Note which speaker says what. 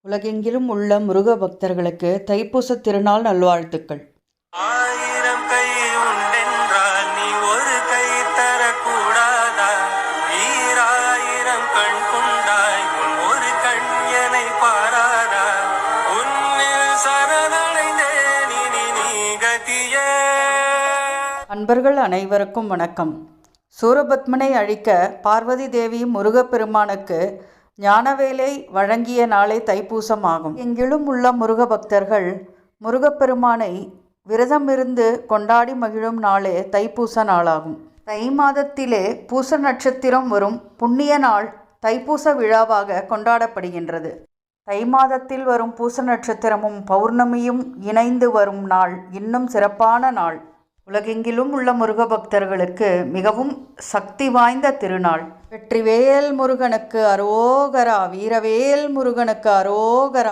Speaker 1: உலகெங்கிலும் உள்ள முருக பக்தர்களுக்கு தைப்பூச திருநாள் நல்வாழ்த்துக்கள்.
Speaker 2: ஆயிரம் கை உண்டென்றால் நீ ஒரு கை தரக்கூடாதா? ஈராயிரம் கண் கொண்டாய் உன் ஒரு கண் எனை பாராதா? உன்னில் சரணடைந்தேன் இனி நீ கதியே.
Speaker 1: அன்பர்கள் அனைவருக்கும் வணக்கம். சூரபத்மனை அழிக்க பார்வதி தேவி முருகப்பெருமானுக்கு ஞானவேலை வழங்கிய நாளே தைப்பூசம் ஆகும். எங்கிலும் உள்ள முருக பக்தர்கள் முருகப்பெருமானை விரதமிருந்து கொண்டாடி மகிழும் நாளே தைப்பூச நாளாகும். தை மாதத்திலே பூச நட்சத்திரம் வரும் புண்ணிய நாள் தைப்பூச விழாவாக கொண்டாடப்படுகின்றது. தை மாதத்தில் வரும் பூச நட்சத்திரமும் பௌர்ணமியும் இணைந்து வரும் நாள் இன்னும் சிறப்பான நாள். உலகெங்கிலும் உள்ள முருக பக்தர்களுக்கு மிகவும் சக்தி வாய்ந்த திருநாள். வெற்றிவேல் முருகனுக்கு அரோகரா, வீரவேல் முருகனுக்கு அரோகரா.